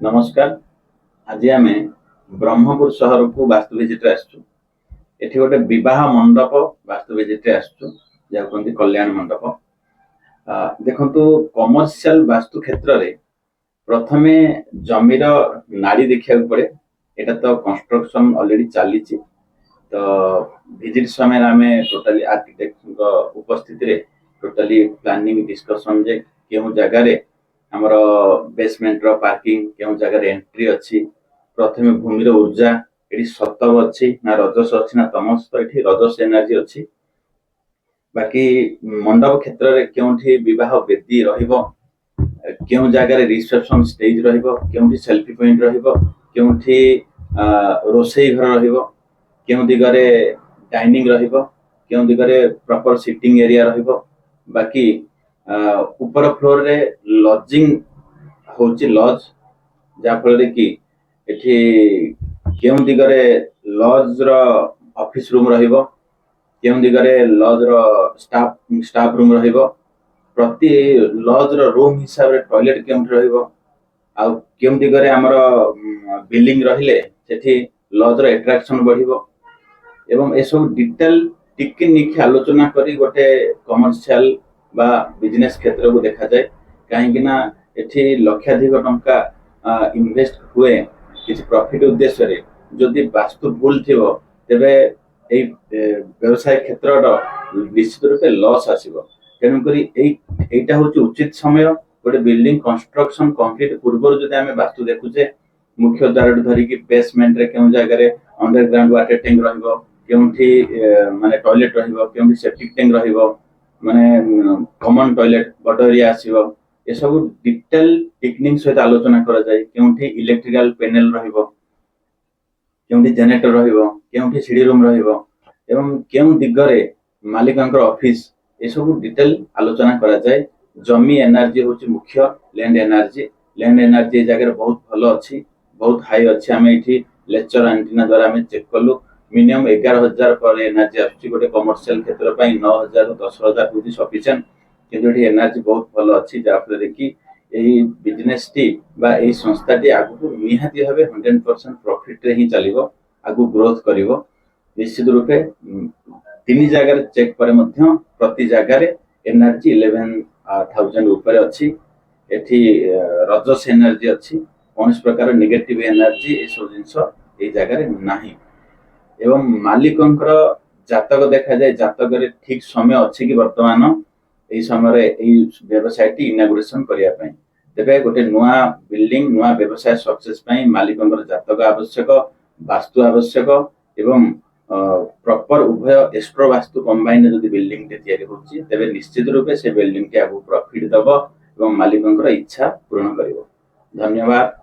नमस्कार। आज आम ब्रह्मपुर सहर को वास्तु विजिट आसचु। एठी गोटे विवाह मंडप वास्तु विजिट आसचु कहते कल्याण मंडप। देखंतु कमर्शियल वास्तु क्षेत्र रे प्रथमे जमीर नाड़ी देखा पड़े। एटा तो कंस्ट्रक्शन ऑलरेडी चली तो विजिट समय आम टोटाली आर्किटेक्ट उपस्थित रे टोटाली प्लानिंग डिस्कशन जे केउ जगह रे हमर बेसमेंट रो पार्किंग केउ जगह रे एंट्री अछि। प्रथमे भूमि रो ऊर्जा एठी सतव अछि ना रजस अछि ना तमस, तो एठी रजस एनर्जी अछि। बाकी मंडप क्षेत्र रे केउठी विवाह वेदी रहिबो, केउ जगह रे रिसेप्शन स्टेज रहिबो, केउठी सेल्फी पॉइंट रहिबो, केउठी रोसई घर रहिबो, केउ दिगरे डाइनिंग रहिबो, केउ दिगरे प्रॉपर सिटिंग एरिया रहिबो। बाकी ऊपर फ्लोर रे लॉजिंग होची लॉज, जा फल कि एठी केउ दिगरे लॉज रो ऑफिस रूम रहिबो, केउ दिगरे लॉज रो स्टाफ रूम रहिबो। प्रति लॉज रो रूम हिसाब रे टॉयलेट केउठी रहिबो, आ केउ दिगरे हमर बिल्डिंग रहिले सेठी लॉज रो अट्रैक्शन बढ़िबो। एवं ए सब डिटेल टिके निखे आलोचना करी गोटे कमर्शियल बा बिजनेस क्षेत्र को देखा जाए। कहीं ना एठी लक्षाधिक टंका इन्वेस्ट हुए किसी प्रॉफिट उद्देश्य रे, जदि वास्तु भूल थिबो तेबे ए व्यवसाय क्षेत्र निश्चित रूपे लॉस आसीबो। तेणु करी एटा होची उचित समय गोटे बिल्डिंग कंस्ट्रक्शन कंप्लीट पूर्व जदि आमे वास्तु देखुचे मुख्य द्वार धरी कि बेसमेंट रे केउ जगह रे अंडरग्राउंड वाटर टैंक रहिबो, केउठी माने टॉयलेट रहिबो, केउठी सेप्टिक टैंक रहिबो, माने कॉमन टॉयलेट बड़ एरिया आसीबो। ए सब डिटेल टेक्निक सहित आलोचना करा जाय। केउठी इलेक्ट्रिकल पैनल रहिबो, केउठी जनरेटर रहिबो, केउठी सीडी रूम रहिबो, एवं केउ दिगरे मालिकंकर ऑफिस, ए सब डिटेल आलोचना करा जाय। जमी एनर्जी होची मुख्य लैंड एनर्जी। लैंड एनर्जी जगह बहुत भलो अछि, बहुत हाई अछि। आमे इठी लेक्चर एंटीना द्वारा आमे चेक कलु मिनिमम 11,000 पर एनर्जी आछि। गोटे कमर्शियल क्षेत्र पई 9,000 ରୁ 10,000 होची सफिशिएंट, किंतु एठी एनर्जी बहुत भलो अछि। जा फल रे कि एही बिजनेस टी बा एही संस्था टी आगु निहाती भाबे 100% प्रॉफिट रे ही चलिबो, आगु ग्रोथ करिवो। निश्चित रूपे तीन जगह चेक पर मध्य प्रति जगह रे एनर्जी 11,000 ऊपर अछि। एठी रजस एनर्जी अछि, कौन प्रकार नेगेटिव एनर्जी ए सब जिंस ए जगह रे नाही। एवं मालिकंकर जातक देखा जाए, जातक रे ठीक समय अछि कि वर्तमान एही समय रे एही व्यवसाय टी इनॉग्रेशन करिया पई। तेबे गोटे नुआ बिल्डिंग नुआ व्यवसाय सक्सेस पई मालिकंकर जातक आवश्यक, वास्तु आवश्यक एवं प्रॉपर उभय एस्ट्रो वास्तु कंबाइन जदि बिल्डिंग टे तयारी होची तेबे निश्चित रूपे से बिल्डिंग टे आगु प्रॉफिट दबो एवं मालिकंकर इच्छा पूर्ण करिवो। धन्यवाद।